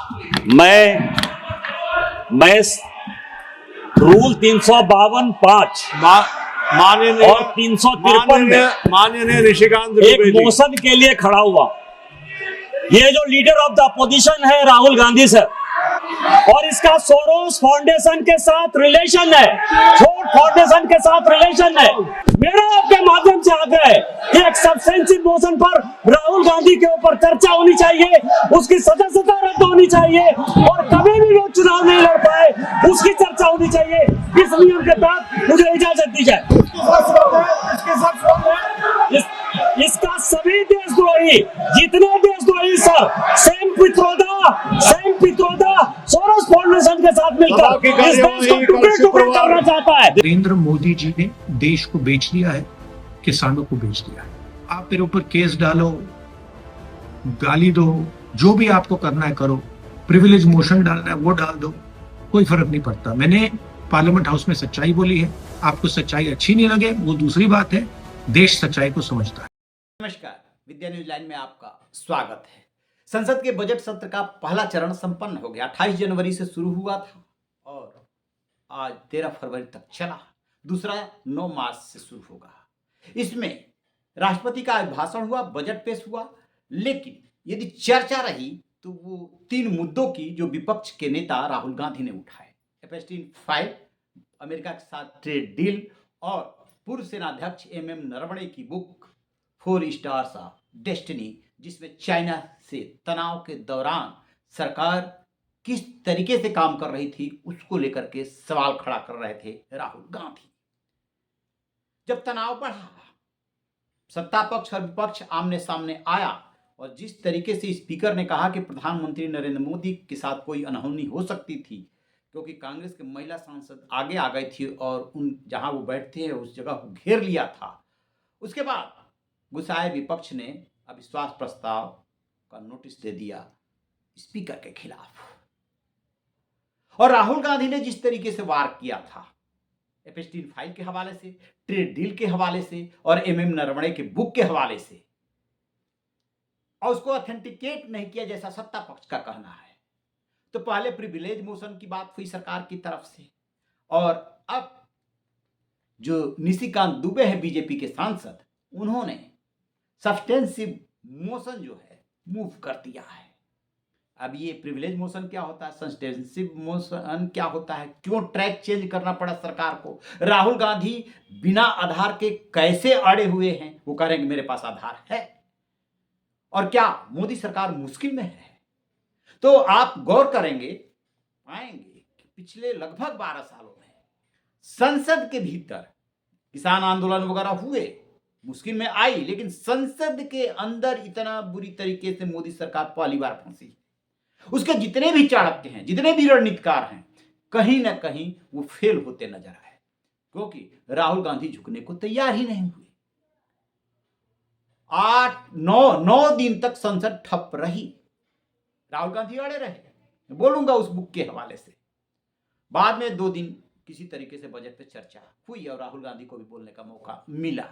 मैं रूल 352(5) माननीय और 353 में माननीय निशिकांत एक दुबे जी, मोशन के लिए खड़ा हुआ। ये जो लीडर ऑफ द अपोजिशन है राहुल गांधी सर, और इसका सोरोस फाउंडेशन के साथ रिलेशन है, फोर्ड फाउंडेशन के साथ रिलेशन है। मेरा आपके माध्यम से आग्रह है कि एक सब्सटेंसिव मोशन पर राहुल गांधी के ऊपर चर्चा होनी चाहिए, उसकी सदस्यता रद्द होनी चाहिए, और कभी भी वो चुनाव नहीं लड़ पाए उसकी चर्चा होनी चाहिए। इस नियम के तहत मुझे इजाजत दी जाए। इसका सभी देशद्रोही, जितने देशद्रोही sir, same Pitroda Soros foundation के साथ मिलकर इस देश को टुकड़े करना चाहता है। नरेंद्र मोदी जी ने देश को बेच दिया है, किसानों को बेच दिया है। आप मेरे ऊपर केस डालो, गाली दो, जो भी आपको करना है करो, प्रिविलेज मोशन डालना है वो डाल दो, कोई फर्क नहीं पड़ता। मैंने पार्लियामेंट हाउस में सच्चाई बोली है। आपको सच्चाई अच्छी नहीं लगे वो दूसरी बात है, देश सच्चाई को समझता है। नमस्कार, विद्या न्यूज लाइन में आपका स्वागत है। संसद के बजट सत्र का पहला चरण संपन्न हो गया। 28 जनवरी से शुरू हुआ था और आज 13 फरवरी तक चला। दूसरा 9 मार्च से शुरू होगा। इसमें राष्ट्रपति का अभिभाषण हुआ, बजट पेश हुआ, लेकिन यदि चर्चा रही तो वो 3 मुद्दों की जो विपक्ष के नेता राहुल गांधी ने उठाए। एप्स्टीन फाइल, अमेरिका के साथ ट्रेड डील और पूर्व सेनाध्यक्ष एमएम नरवणे की बुक 4 स्टार्स ऑफ डेस्टिनी, जिसमें चाइना से तनाव के दौरान सरकार किस तरीके से काम कर रही थी उसको लेकर के सवाल खड़ा कर रहे थे राहुल गांधी। जब तनाव बढ़ा, सत्ता पक्ष और विपक्ष आमने सामने आया और जिस तरीके से स्पीकर ने कहा कि प्रधानमंत्री नरेंद्र मोदी के साथ कोई अनहोनी हो सकती थी क्योंकि कांग्रेस के महिला सांसद आगे आ गई थी और उन जहां वो बैठते हैं उस जगह को घेर लिया था। उसके बाद गुस्साए विपक्ष ने अविश्वास प्रस्ताव का नोटिस दे दिया स्पीकर के खिलाफ। और राहुल गांधी ने जिस तरीके से वार किया था, एप्स्टीन फाइल के हवाले से, ट्रेड डील के हवाले से और एमएम नरवणे के बुक के हवाले से, और उसको ऑथेंटिकेट नहीं किया जैसा सत्ता पक्ष का कहना है। तो पहले प्रिविलेज मोशन की बात हुई सरकार की तरफ से, और अब जो निशिकांत दुबे है बीजेपी के सांसद, उन्होंने सब्सटेंसिव मोशन जो है मूव कर दिया है। अब ये प्रिविलेज मोशन क्या होता है, सब्सटेंसिव मोशन क्या होता है, क्यों ट्रैक चेंज करना पड़ा सरकार को, राहुल गांधी बिना आधार के कैसे अड़े हुए हैं, वो कह रहे हैं कि मेरे पास आधार है, और क्या मोदी सरकार मुश्किल में है। तो आप गौर करेंगे, पाएंगे कि पिछले लगभग 12 सालों में संसद के भीतर किसान आंदोलन वगैरह हुए, मुश्किल में आई, लेकिन संसद के अंदर इतना बुरी तरीके से मोदी सरकार पहली बार फंसी। उसके जितने भी चाणक्य हैं, जितने भी रणनीतिकार हैं, कहीं ना कहीं वो फेल होते नजर आए, क्योंकि राहुल गांधी झुकने को तैयार ही नहीं हुए। 8-9 दिन तक संसद ठप रही, राहुल गांधी अड़े रहे। बोलूंगा उस बुक के हवाले से। बाद में 2 दिन किसी तरीके से बजट पे चर्चा हुई और राहुल गांधी को भी बोलने का मौका मिला।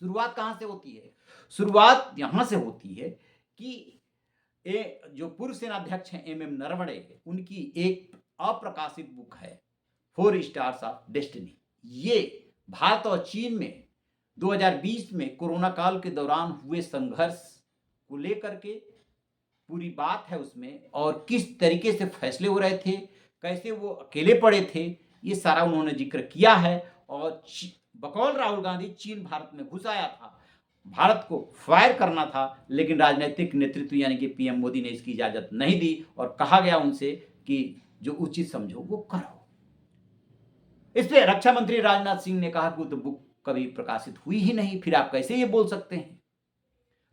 शुरुआत कहां से होती है? शुरुआत यहां से होती है कि जो पूर्व सेनाध्यक्ष हैं एमएम नरवणे, उनकी एक अप्रकाशित बुक है 4 स्टार्स ऑफ डेस्टिनी। ये भारत और चीन में 2020 में कोरोना काल के दौरान हुए संघर्ष को लेकर के पूरी बात है उसमें, और किस तरीके से फैसले हो रहे थे, कैसे वो अकेले पड़े थे, ये सारा उन्होंने जिक्र किया है। और बकौल राहुल गांधी चीन भारत में घुस आया था, भारत को फायर करना था, लेकिन राजनीतिक नेतृत्व यानी कि पीएम मोदी ने इसकी इजाजत नहीं दी और कहा गया उनसे कि जो उचित समझो वो करो। इसलिए रक्षा मंत्री राजनाथ सिंह ने कहा कि वो तो बुक कभी प्रकाशित हुई ही नहीं, फिर आप कैसे ये बोल सकते हैं।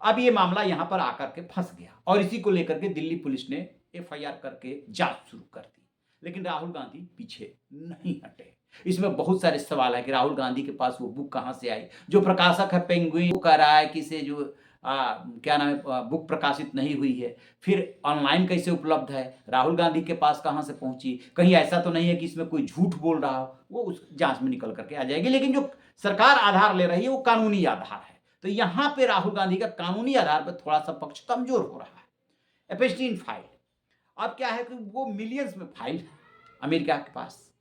अब ये मामला यहां पर आकर के फंस गया और इसी को लेकर के दिल्ली पुलिस ने एफआईआर करके जांच शुरू कर दी, लेकिन राहुल गांधी पीछे नहीं हटे। इसमें बहुत सारे सवाल है कि राहुल गांधी के पास वो बुक कहां से आई। जो प्रकाशक है पेंगुइन, वो कह रहा है कि से जो क्या नाम है, बुक प्रकाशित नहीं हुई है, फिर ऑनलाइन कैसे उपलब्ध है, राहुल गांधी के पास कहां से पहुंची, कहीं ऐसा तो नहीं है कि इसमें कोई झूठ बोल रहा हो, वो उस जांच में निकल करके आ जाएगी। लेकिन जो सरकार आधार ले रही है वो कानूनी आधार है, तो यहां पे राहुल गांधी का कानूनी आधार पर थोड़ा सा पक्ष कमजोर हो रहा है। एप्स्टीन फाइल, अब क्या है कि वो मिलियंस में फाइल है अमेरिका के पास,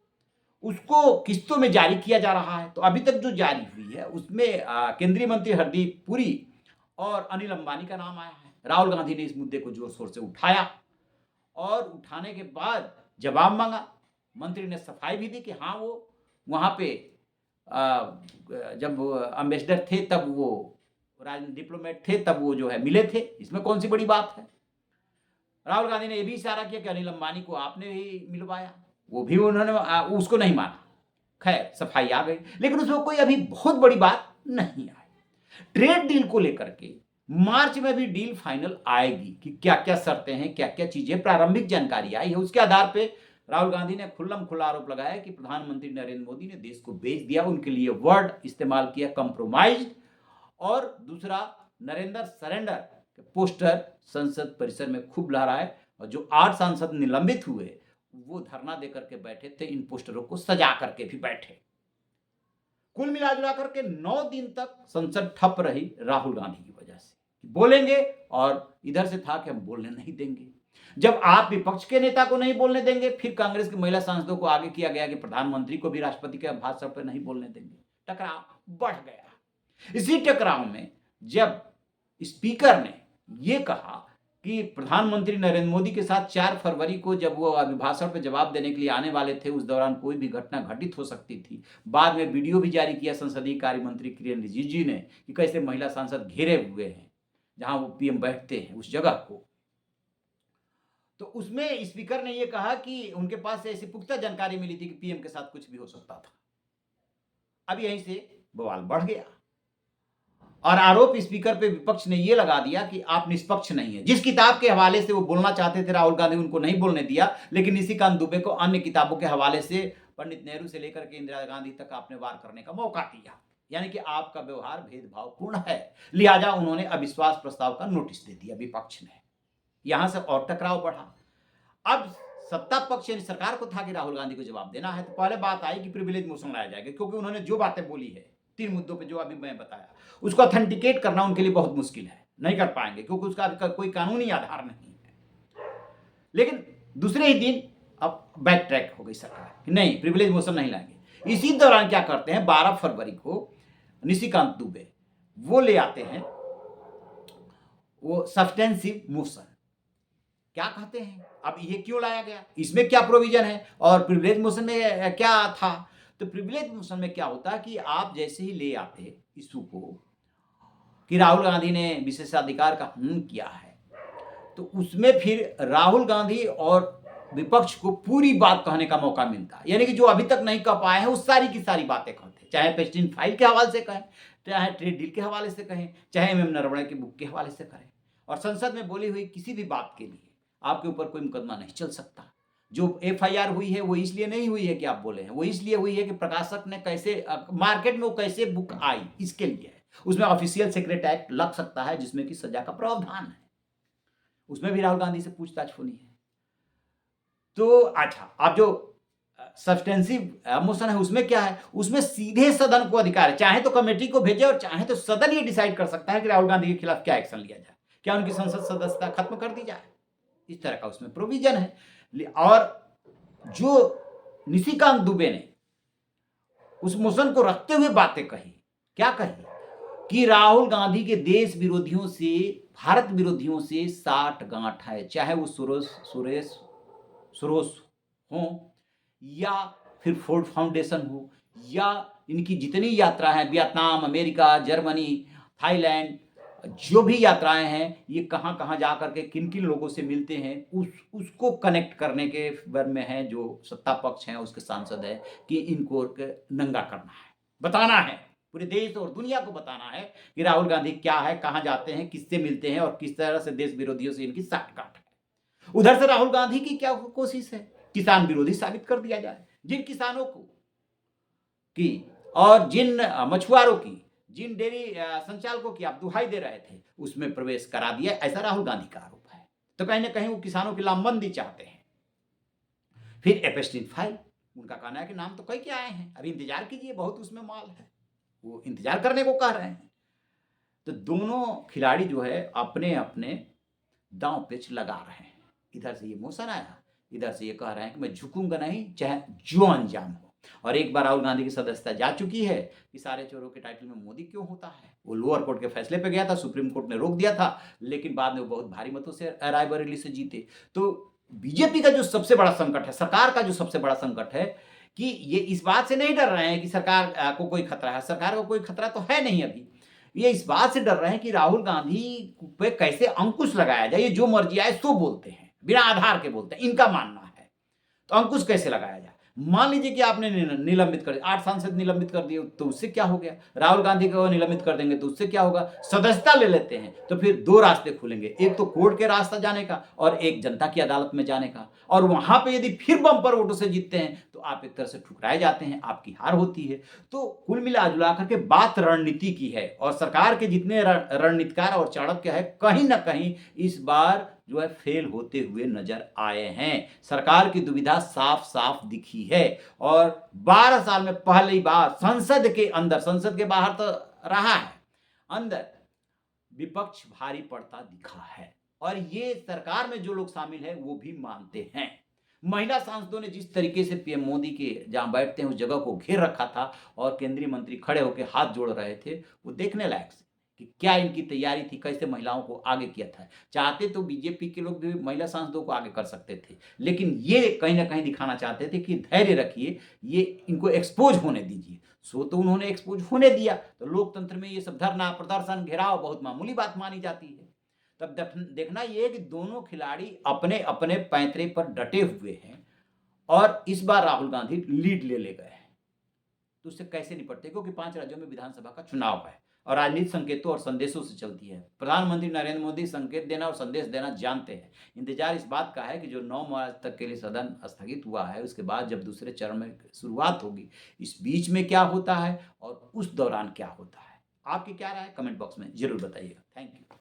उसको किस्तों में जारी किया जा रहा है। तो अभी तक जो जारी हुई है उसमें केंद्रीय मंत्री हरदीप पुरी और अनिल अंबानी का नाम आया है। राहुल गांधी ने इस मुद्दे को जोर शोर से उठाया और उठाने के बाद जवाब मांगा। मंत्री ने सफाई भी दी कि हाँ वो वहाँ पे जब एम्बेसडर थे तब वो डिप्लोमेट थे तब वो जो है मिले थे, इसमें कौन सी बड़ी बात है। राहुल गांधी ने यह भी इशारा किया कि अनिल अंबानी को आपने ही मिलवाया, वो भी उन्होंने उसको नहीं माना। खैर सफाई आ गई, लेकिन उसमें कोई अभी बहुत बड़ी बात नहीं आई। ट्रेड डील को लेकर के मार्च में भी डील फाइनल आएगी कि क्या क्या शर्तें हैं, क्या क्या चीजें, प्रारंभिक जानकारी आई है। उसके आधार पे राहुल गांधी ने खुल्लम खुल्ला आरोप लगाया कि प्रधानमंत्री नरेंद्र मोदी ने देश को बेच दिया। उनके लिए वर्ड इस्तेमाल किया कंप्रोमाइज्ड, और दूसरा नरेंद्र सरेंडर पोस्टर संसद परिसर में खूब लहराए, और जो 8 सांसद निलंबित हुए वो धरना देकर के बैठे थे, इन पोस्टरों को सजा करके भी बैठे। कुल मिलाजुला करके 9 दिन तक संसद ठप रही राहुल गांधी की वजह से, बोलेंगे और इधर से था कि हम बोलने नहीं देंगे। जब आप विपक्ष के नेता को नहीं बोलने देंगे, फिर कांग्रेस की महिला सांसदों को आगे किया गया कि प्रधानमंत्री को भी राष्ट्रपति के भाषण पर नहीं बोलने देंगे। टकराव बढ़ गया। इसी टकराव में जब स्पीकर ने यह कहा कि प्रधानमंत्री नरेंद्र मोदी के साथ 4 फरवरी को जब वो अभिभाषण पर जवाब देने के लिए आने वाले थे, उस दौरान कोई भी घटना घटित हो सकती थी। बाद में वीडियो भी जारी किया संसदीय कार्य मंत्री किरेन रिजिजू ने कि कैसे महिला सांसद घेरे हुए हैं जहां वो पीएम बैठते हैं उस जगह को। तो उसमें स्पीकर ने यह कहा कि उनके पास ऐसी पुख्ता जानकारी मिली थी कि पीएम के साथ कुछ भी हो सकता था। अब यहीं से बवाल बढ़ गया और आरोप स्पीकर पे विपक्ष ने यह लगा दिया कि आप निष्पक्ष नहीं है। जिस किताब के हवाले से वो बोलना चाहते थे राहुल गांधी, उनको नहीं बोलने दिया, लेकिन निशिकांत दुबे को अन्य किताबों के हवाले से पंडित नेहरू से लेकर के इंदिरा गांधी तक आपने वार करने का मौका दिया। यानी कि आपका व्यवहार भेदभावपूर्ण है। लिहाजा उन्होंने अविश्वास प्रस्ताव का नोटिस दे दिया विपक्ष ने। यहां से और टकराव बढ़ा। अब सत्ता पक्ष यानी सरकार को था कि राहुल गांधी को जवाब देना है, तो पहले बात आई कि प्रिविलेज मोशन लाया जाएगा, क्योंकि उन्होंने जो बातें बोली है 3 मुद्दों पे जो अभी मैं बताया, उसको ऑथेंटिकेट करना उनके लिए बहुत मुश्किल है, नहीं कर पाएंगे क्योंकि उसका अभी कोई कानूनी आधार नहीं है। लेकिन दूसरे ही दिन अब बैक ट्रैक हो गई सरकार कि नहीं, प्रिविलेज मोशन नहीं लाएंगे। इसी दौरान क्या करते हैं, 12 फरवरी को निशिकांत दुबे वो ले आते हैं वो सब्सटेंसिव मोशन। क्या कहते हैं, अब ये क्यों लाया गया, इसमें क्या प्रोविजन है और प्रिविलेज मोशन में क्या था। तो प्रिविलेज मोशन में क्या होता है कि आप जैसे ही ले आते इशू को कि राहुल गांधी ने विशेषाधिकार का हनन किया है, तो उसमें फिर राहुल गांधी और विपक्ष को पूरी बात कहने का मौका मिलता है। यानी कि जो अभी तक नहीं कह पाए हैं वो सारी की सारी बातें कहते हैं, चाहे पेस्टिन फाइल के हवाले से कहें, चाहे ट्रेड डील के हवाले से कहें, चाहे एमएम नरवणे की बुक के हवाले से करें। और संसद में बोली हुई किसी भी बात के लिए आपके ऊपर कोई मुकदमा नहीं चल सकता। जो एफआईआर हुई है वो इसलिए नहीं हुई है कि आप बोले हैं, वो इसलिए हुई है कि प्रकाशक ने कैसे मार्केट में वो कैसे बुक आई इसके लिए है। उसमें ऑफिशियल सीक्रेट एक्ट लग सकता है जिसमें कि सजा का प्रावधान है, उसमें भी राहुल गांधी से पूछताछ होनी है। तो अच्छा, अब जो सब्सटेंसिव मोशन है उसमें क्या है, उसमें सीधे सदन को अधिकार है, चाहे तो कमेटी को भेजे और चाहे तो सदन ये डिसाइड कर सकता है कि राहुल गांधी के खिलाफ क्या एक्शन लिया जाए, क्या उनकी संसद सदस्यता खत्म कर दी जाए, इस तरह का उसमें प्रोविजन है। और जो निशिकांत दुबे ने उस मोशन को रखते हुए बातें कही, क्या कही कि राहुल गांधी के देश विरोधियों से, भारत विरोधियों से 60 गांठ है, चाहे वो सोरोस हो या फिर फोर्ड फाउंडेशन हो या इनकी जितनी यात्रा है, वियतनाम, अमेरिका, जर्मनी, थाईलैंड, जो भी यात्राएं हैं, ये कहां कहां जाकर के किन किन लोगों से मिलते हैं, उसको कनेक्ट करने के वर्ग में है जो सत्ता पक्ष है, उसके सांसद है कि इनको नंगा करना है, बताना है, पूरे देश और दुनिया को बताना है कि राहुल गांधी क्या है, कहां जाते हैं, किससे मिलते हैं और किस तरह से देश विरोधियों से इनकी साठगांठ है। उधर से राहुल गांधी की क्या कोशिश है, किसान विरोधी साबित कर दिया जाए। जिन किसानों को की और जिन मछुआरों की, जिन डेयरी संचालकों की आप दुहाई दे रहे थे, उसमें प्रवेश करा दिया, ऐसा राहुल गांधी का आरोप है। तो कहीं ना कहीं वो किसानों की लामबंदी चाहते हैं। फिर एपेस्टिन फाइल, उनका कहना है कि नाम तो कई के आए हैं, अभी इंतजार कीजिए, बहुत उसमें माल है, वो इंतजार करने को कह रहे हैं। तो दोनों खिलाड़ी जो है अपने अपने दांव पेच लगा रहे हैं। इधर से ये मोशन आया, इधर से ये कह रहे हैं कि मैं झुकूंगा नहीं चाहे जो अंजाम हो। और एक बार राहुल गांधी की सदस्यता जा चुकी है कि सारे चोरों के टाइटल में मोदी क्यों होता है। वो लोअर कोर्ट के फैसले पे गया था, सुप्रीम कोर्ट ने रोक दिया था, लेकिन बाद में वो बहुत भारी मतों से रायबरेली से जीते। तो बीजेपी का जो सबसे बड़ा संकट है, सरकार का जो सबसे बड़ा संकट है कि ये इस बात से नहीं डर रहे हैं कि सरकार को कोई खतरा है, सरकार को कोई खतरा तो है नहीं अभी। ये इस बात से डर रहे हैं कि राहुल गांधी पे कैसे अंकुश लगाया जाए। ये जो मर्जी आए सो बोलते हैं, बिना आधार के बोलते हैं, इनका मानना है। तो अंकुश कैसे लगाया जाए। मान लीजिए कि आपने निलंबित कर दिया, 8 सांसद निलंबित कर दिए, तो उससे क्या हो गया। राहुल गांधी को निलंबित कर देंगे तो उससे क्या होगा। सदस्यता ले लेते हैं तो फिर 2 रास्ते खुलेंगे, एक तो कोर्ट के रास्ता जाने का और एक जनता की अदालत में जाने का। और वहां पे यदि फिर बम्पर वोटों से जीतते हैं तो आप एक तरह से ठुकराए जाते हैं, आपकी हार होती है। तो कुल मिला जुला करके बात रणनीति की है और सरकार के जितने रणनीतिकार और चाणक्य है कहीं ना कहीं इस बार जो है फेल होते हुए नजर आए हैं। सरकार की दुविधा साफ साफ दिखी है और 12 साल में पहली बार संसद के अंदर, संसद के बाहर तो रहा है, अंदर विपक्ष भारी पड़ता दिखा है। और ये सरकार में जो लोग शामिल हैं वो भी मानते हैं। महिला सांसदों ने जिस तरीके से पीएम मोदी के जहां बैठते हैं उस जगह को घेर रखा था और केंद्रीय मंत्री खड़े होकर हाथ जोड़ रहे थे, वो देखने लायक से कि क्या इनकी तैयारी थी, कैसे महिलाओं को आगे किया था। चाहते तो बीजेपी के लोग भी महिला सांसदों को आगे कर सकते थे, लेकिन ये कहीं ना कहीं दिखाना चाहते थे कि धैर्य रखिए, ये इनको एक्सपोज होने दीजिए। सो तो उन्होंने एक्सपोज होने दिया। तो लोकतंत्र में ये सब धरना, प्रदर्शन, घेराव बहुत मामूली बात मानी जाती है। तब देखना ये कि दोनों खिलाड़ी अपने अपने पैंतरे पर डटे हुए हैं और इस बार राहुल गांधी लीड ले गए हैं। तो उससे कैसे निपटते, क्योंकि 5 राज्यों में विधानसभा का चुनाव है और राजनीति संकेतों और संदेशों से चलती है। प्रधानमंत्री नरेंद्र मोदी संकेत देना और संदेश देना जानते हैं। इंतजार इस बात का है कि जो 9 मार्च तक के लिए सदन स्थगित हुआ है, उसके बाद जब दूसरे चरण में शुरुआत होगी, इस बीच में क्या होता है और उस दौरान क्या होता है। आपकी क्या राय है, कमेंट बॉक्स में जरूर बताइएगा। Thank you.